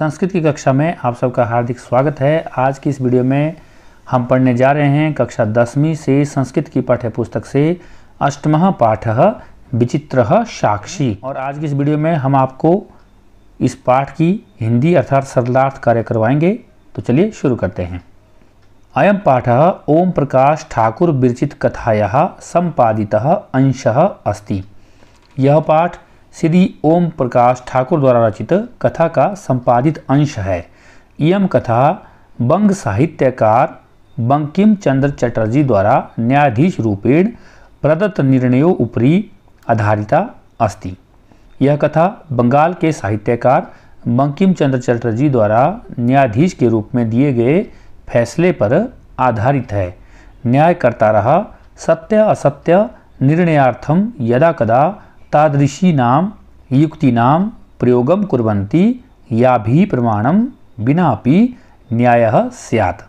संस्कृत की कक्षा में आप सबका हार्दिक स्वागत है। आज की इस वीडियो में हम पढ़ने जा रहे हैं कक्षा 10वीं से संस्कृत की पाठ्य पुस्तक से अष्टमः पाठः विचित्रः साक्षी। और आज की इस वीडियो में हम आपको इस पाठ की हिंदी अर्थात सरलार्थ कार्य करवाएंगे। तो चलिए शुरू करते हैं। अयं पाठः ओम प्रकाश ठाकुर विरचित कथायाः संपादितः अंशः अस्ति। यह पाठ श्री ओम प्रकाश ठाकुर द्वारा रचित कथा का संपादित अंश है। इयं कथा बंग साहित्यकार बंकिम चंद्र चटर्जी द्वारा न्यायाधीश रूपेण प्रदत्त निर्णयों उपरि आधारिता अस्ति। यह कथा बंगाल के साहित्यकार बंकिम चंद्र चटर्जी द्वारा न्यायाधीश के रूप में दिए गए फैसले पर आधारित है। न्यायकर्तारः सत्य असत्य निर्णयार्थम यदा कदा तादृशीनां युक्तीनां प्रयोगं कुर्वन्ति याभिः प्रमाणं विनापि न्यायः स्यात्।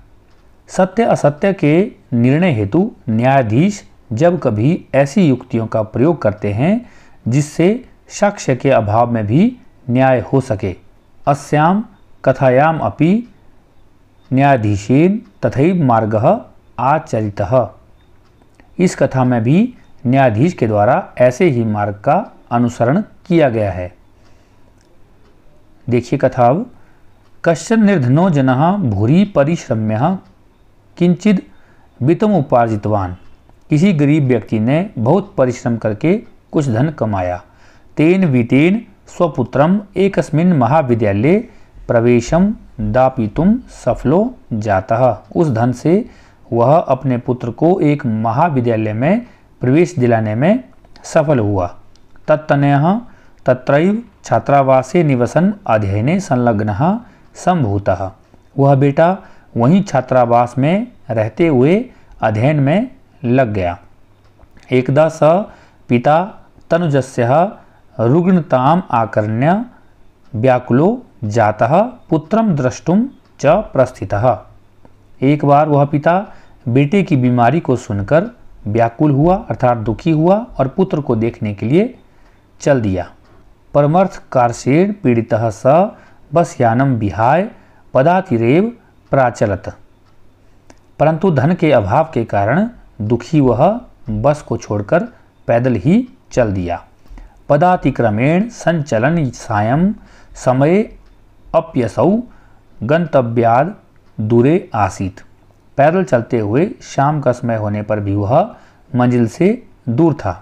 सत्य असत्य के निर्णय हेतु न्यायाधीश जब कभी ऐसी युक्तियों का प्रयोग करते हैं जिससे साक्ष्य के अभाव में भी न्याय हो सके। अस्यां कथायाम् अपि न्यायाधीशेन तथैव मार्गः आचरितः। इस कथा में भी न्यायाधीश के द्वारा ऐसे ही मार्ग का अनुसरण किया गया है। देखिए कथा अब। कश्चन निर्धनो जनः भूरि परिश्रम्यः किंचिद वित्तमुपार्जितवान्। किसी गरीब व्यक्ति ने बहुत परिश्रम करके कुछ धन कमाया। तेन वित्तेन स्वपुत्रम एकस्मिन् महाविद्यालये प्रवेशम दापितुम सफलो जातः। उस धन से वह अपने पुत्र को एक महाविद्यालय में प्रवेश दिलाने में सफल हुआ। तत्तनयः तत्रैव छात्रावासे निवसन अध्ययने संलग्नः संभूतः। वह बेटा वहीं छात्रावास में रहते हुए अध्ययन में लग गया। एकदा स पिता तनुजस्य रुग्णताम् आकर्ण्य व्याकुलो जातः पुत्रं द्रष्टुम च प्रस्थितः। एक बार वह पिता बेटे की बीमारी को सुनकर व्याकुल हुआ अर्थात दुखी हुआ और पुत्र को देखने के लिए चल दिया। परमर्थ कार्षेण पीड़ितः स बसयानम विहाय पदातिरेव प्राचलत। परंतु धन के अभाव के कारण दुखी वह बस को छोड़कर पैदल ही चल दिया। पदातिक्रमेण संचलन सायं समये अप्यसौ गंतव्याद दूरे आसीत। पैदल चलते हुए शाम का समय होने पर भी वह मंजिल से दूर था।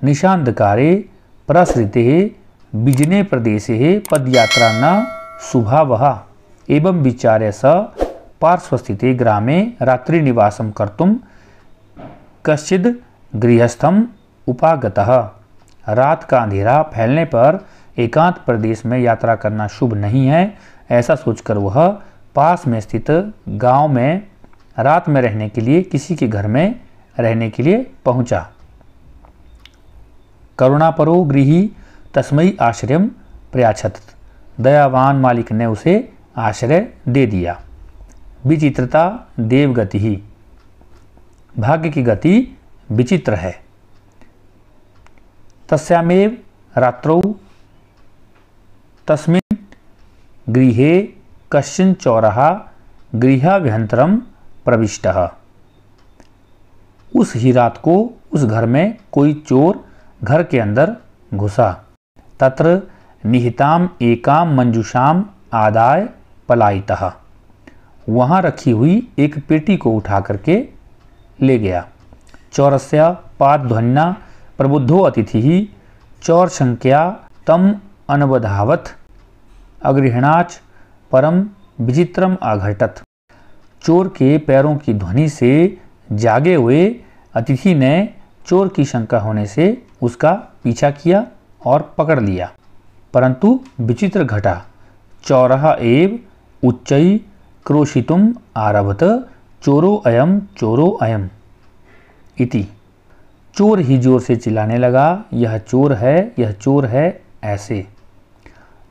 निशांधकारे प्रसृते विजने प्रदेशे पदयात्रा न शुभावः एवं विचार्य स पार्श्वस्थिते ग्रामे रात्रि निवासं कर्तुं कश्चिद् गृहस्थम उपागतः। रात का अंधेरा फैलने पर एकांत प्रदेश में यात्रा करना शुभ नहीं है, ऐसा सोचकर वह पास में स्थित गांव में रात में रहने के लिए किसी के घर में रहने के लिए पहुंचा। करुणापरो गृही तस्मै आश्रयम प्रयाच्छत। दयावान मालिक ने उसे आश्रय दे दिया। विचित्रता देवगति ही। भाग्य की गति विचित्र है। तस्यामेव रात्रौ तस्मिन् गृहे कश्चन चौरः गृहाभ्यन्तरं प्रविष्टः। उस ही रात को उस घर में कोई चोर घर के अंदर घुसा। तत्र निहिताम एकाम मंजूषाम आदाय पलायितः। वहाँ रखी हुई एक पेटी को उठा करके ले गया। चौरस्य पादध्वनिना प्रबुद्धो अतिथिः चौर संख्या तम अनवधावत अगृहणाच परम विचित्रम आघटत। चोर के पैरों की ध्वनि से जागे हुए अतिथि ने चोर की शंका होने से उसका पीछा किया और पकड़ लिया, परंतु विचित्र घटा। चौरः एव उच्चै क्रोशितुम आरभत चोरो अयम इति। चोर ही जोर से चिल्लाने लगा, यह चोर है, यह चोर है, ऐसे।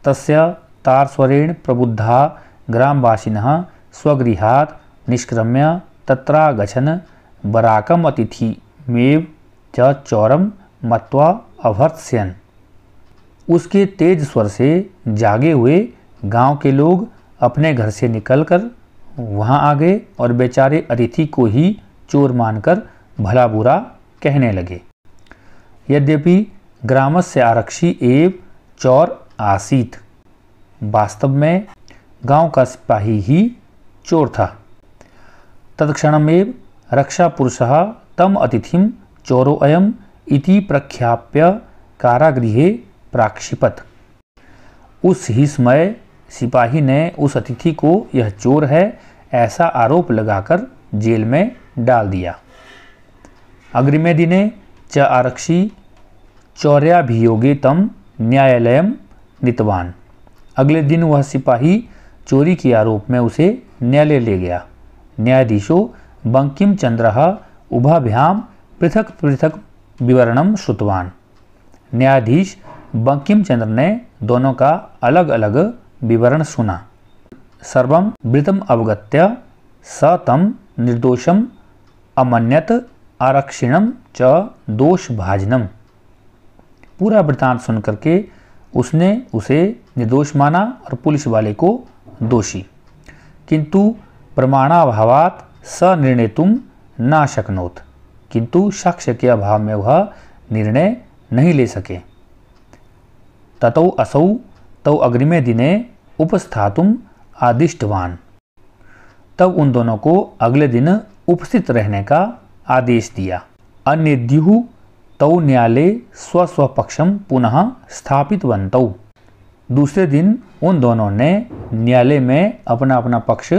तस्य तारस्वरेण प्रबुद्धा ग्रामवासिनः स्वगृहात् निष्क्रम्य तत्रागच्छन् बराकम् अतिथिमेव च चौरम मत्वा अभर्त्स्यन्। उसके तेज स्वर से जागे हुए गांव के लोग अपने घर से निकलकर वहां आ गए और बेचारे अतिथि को ही चोर मानकर भला बुरा कहने लगे। यद्यपि ग्रामस्य आरक्षी एवं चोर आसीत, वास्तव में गांव का सिपाही ही चोर था। तत्क्षणमेव रक्षापुरुषः तम अतिथिं चोरोऽयम् इति प्रख्याप्य कारागृहे प्राक्षिपत्। उस ही समय सिपाही ने उस अतिथि को यह चोर है ऐसा आरोप लगाकर जेल में डाल दिया। अग्रिमे दिने च आरक्षी चौर्याभियोगे तम न्यायालयम नीतवान। अगले दिन वह सिपाही चोरी के आरोप में उसे न्यायालय ले गया। न्यायाधीशो बंकिम चंद्रः उभाभ्याम पृथक पृथक विवरणम श्रुतवान। न्यायाधीश बंकिम चंद्र ने दोनों का अलग अलग विवरण सुना। सर्वं वृत्तम अवगत्य स तम निर्दोषम अमन्यत आरक्षिणम च दोषभाजनम। पूरा वृत्तांत सुन करके उसने उसे निर्दोष माना और पुलिस वाले को दोषी, किंतु प्रमाणाभावात् स निर्णेतुम न शक्नोत, किंतु साक्ष्य के अभाव में वह निर्णय नहीं ले सके। ततौ असौ तौ अग्रिमे दिने उपस्थातुम आदिष्टवान। तब उन दोनों को अगले दिन उपस्थित रहने का आदेश दिया। अन्यद्युः तौ न्यायालये स्वस्वपक्षम पुनः स्थापितवन्तौ। दूसरे दिन उन दोनों ने न्यायालय में अपना अपना पक्ष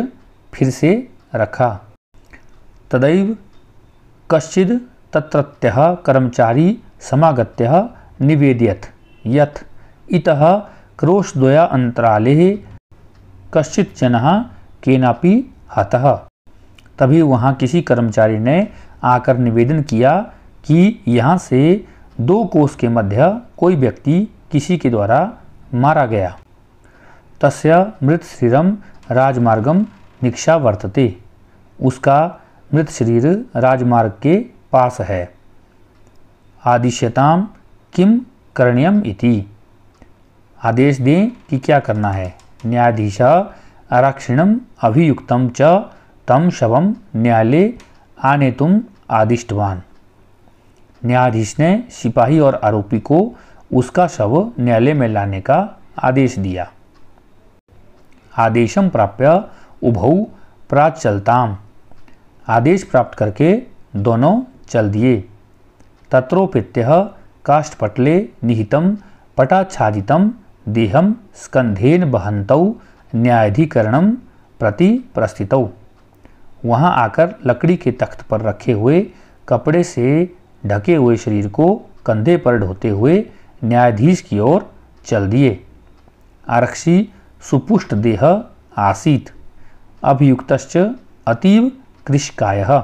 फिर से रखा। तदैव कश्चिद् तत्रत्यः कर्मचारी समागत्य निवेदयत् यत् इतः क्रोशद्वय अंतराले कश्चित् जनः केनापि हतः। तभी वहाँ किसी कर्मचारी ने आकर निवेदन किया कि यहाँ से 2 कोस के मध्य कोई व्यक्ति किसी के द्वारा मारा गया। तस्य मृत शरीरम राजमार्गम निक्षा वर्तते। उसका मृत शरीर राजमार्ग के पास है। आदिश्यताम किम करणीयम इति। आदेश दें कि क्या करना है। न्यायाधीश आरक्षिणम अभियुक्तम च तम शवम न्यायालय आनेतुम आदिष्टवान। न्यायाधीश ने सिपाही और आरोपी को उसका शव न्यायालय में लाने का आदेश दिया। आदेशम प्राप्य उभौ प्राचलताम। आदेश प्राप्त करके दोनों चल दिए। तत्रोपेत्य काष्ठपटले निहितम पटाच्छादितम देहम स्कंधेन बहंतौ न्यायाधिकरणम प्रति प्रस्थितौ। वहाँ आकर लकड़ी के तख्त पर रखे हुए कपड़े से ढके हुए शरीर को कंधे पर ढोते हुए न्यायाधीश की ओर चल दिए। आरक्षी सुपुष्ट देह आसीत, अभियुक्तश्च अतीव कृशकायः।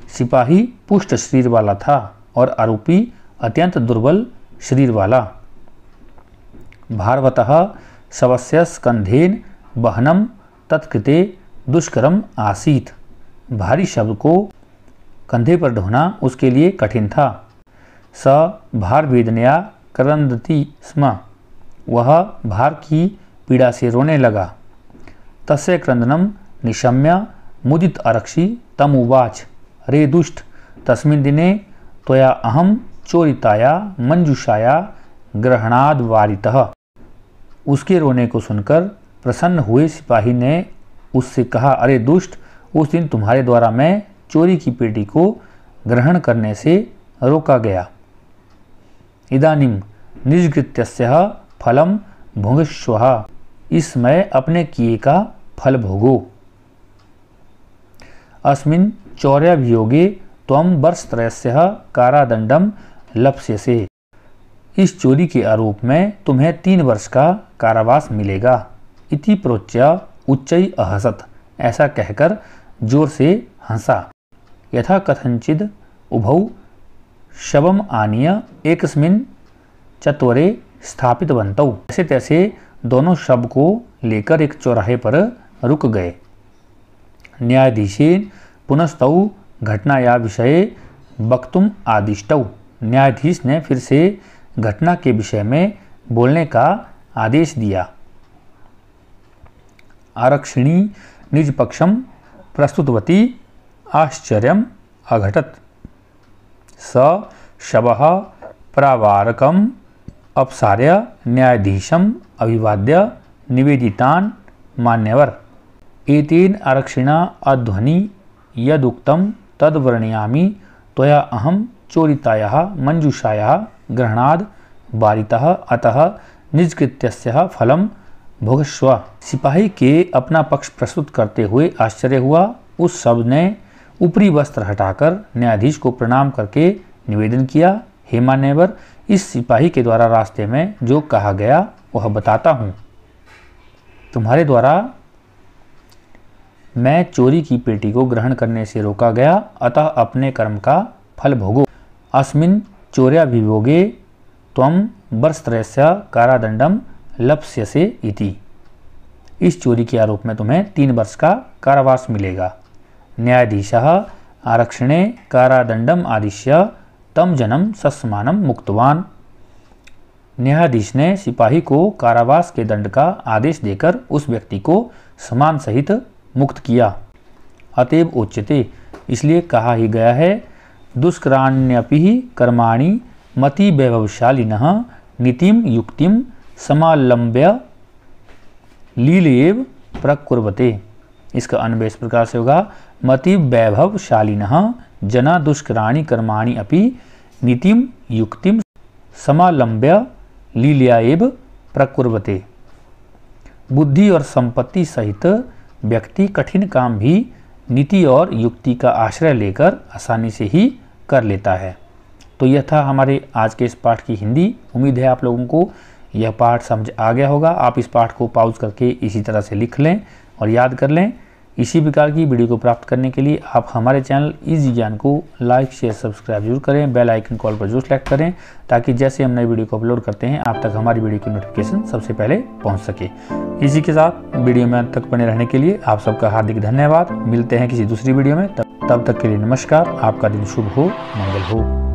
सिपाही पुष्ट शरीर वाला था और आरोपी अत्यंत दुर्बल शरीर वाला। भारवतः शवस्य स्कंधेन बहनम तत्कृते दुष्करम आसीत। भारी शव को कंधे पर ढोना उसके लिए कठिन था। स भार वेदनया क्रंदति स्म। वह भार की पीड़ा से रोने लगा। तस्य क्रंदनम निशम्य मुदित आरक्षी तम उवाच रे दुष्ट तस्मिन् दिने त्वया अहम चोरिताया मंजुषाया ग्रहणाद वारितः। उसके रोने को सुनकर प्रसन्न हुए सिपाही ने उससे कहा, अरे दुष्ट, उस दिन तुम्हारे द्वारा मैं चोरी की पेटी को ग्रहण करने से रोका गया। इदानीं निजकृत्यस्य फलम भुङ्क्ष्व। इस समय अपने किए का फल भोगो। अस्मिन् चौर्याभियोगे त्वं वर्षत्रयस्य कारादंडम लप्स्यसे। इस चोरी के आरोप में तुम्हें 3 वर्ष का कारावास मिलेगा। इति प्रोच्य उच्चै अहसत। ऐसा कहकर जोर से हंसा। यथा कथंचिद उभौ शवम आनीय एकस्मिन् चत्वरे स्थापितवन्तौ। ऐसे तैसे दोनों शव को लेकर एक चौराहे पर रुक गए। न्यायाधीशेन पुनस्तौ घटनाया विषये वक्तुम आदिष्टौ। न्यायाधीश ने फिर से घटना के विषय में बोलने का आदेश दिया। आरक्षिणी निज पक्षम प्रस्तुतवती आश्चर्यम अघटत। स शवः प्रावारकम अपसार्य न्यायाधीशम अभिवाद्य निवेदितान मान्यवर। एतेन आरक्षिणा अध्वनि यदुक्तं तद्वर्णयामि त्वया अहं चोरितायाः मंजूषायाः ग्रहणाद् वारितः अतः निजकृत्यस्य फलं भोगस्व। सिपाही के अपना पक्ष प्रस्तुत करते हुए आश्चर्य हुआ। उस शब्द ने ऊपरी वस्त्र हटाकर न्यायाधीश को प्रणाम करके निवेदन किया, हे मान्यवर, इस सिपाही के द्वारा रास्ते में जो कहा गया वह बताता हूँ। तुम्हारे द्वारा मैं चोरी की पेटी को ग्रहण करने से रोका गया, अतः अपने कर्म का फल भोगो। अस्मिन् चौर्याभिभोगे त्वं वर्षत्रयस्य कारादंडम लप्स्यसे इति। इस चोरी के आरोप में तुम्हें 3 वर्ष का कारावास मिलेगा। न्यायाधीशः आरक्षणे कारादंडम आदिश्य तम जनम सस्मानम मुक्तवान। न्यायाधीश ने सिपाही को कारावास के दंड का आदेश देकर उस व्यक्ति को समान सहित मुक्त किया। अतएव उच्यते, इसलिए कहा ही गया है, दुष्कराण्यपि कर्माणि मति वैभवशालिनः नीतिम युक्तिम समालंब्य लीलएव प्रकुर्वते। इसका अन्वय इस प्रकार से होगा, मति वैभवशालिनः जना दुष्कराणि कर्माणि अपि नीतिम युक्तिम समालंब्य लीलया एव प्रकुर्वते। बुद्धि और संपत्ति सहित व्यक्ति कठिन काम भी नीति और युक्ति का आश्रय लेकर आसानी से ही कर लेता है। तो यह था हमारे आज के इस पाठ की हिंदी। उम्मीद है आप लोगों को यह पाठ समझ आ गया होगा। आप इस पाठ को पॉज करके इसी तरह से लिख लें और याद कर लें। इसी प्रकार की वीडियो को प्राप्त करने के लिए आप हमारे चैनल इजी ज्ञान को लाइक शेयर सब्सक्राइब जरूर करें। बेल आइकन कॉल पर जरूर सेलेक्ट करें ताकि जैसे हम नई वीडियो को अपलोड करते हैं आप तक हमारी वीडियो की नोटिफिकेशन सबसे पहले पहुंच सके। इसी के साथ वीडियो में अंत तक बने रहने के लिए आप सबका हार्दिक धन्यवाद। मिलते हैं किसी दूसरी वीडियो में, तब तक के लिए नमस्कार। आपका दिन शुभ हो, मंगल हो।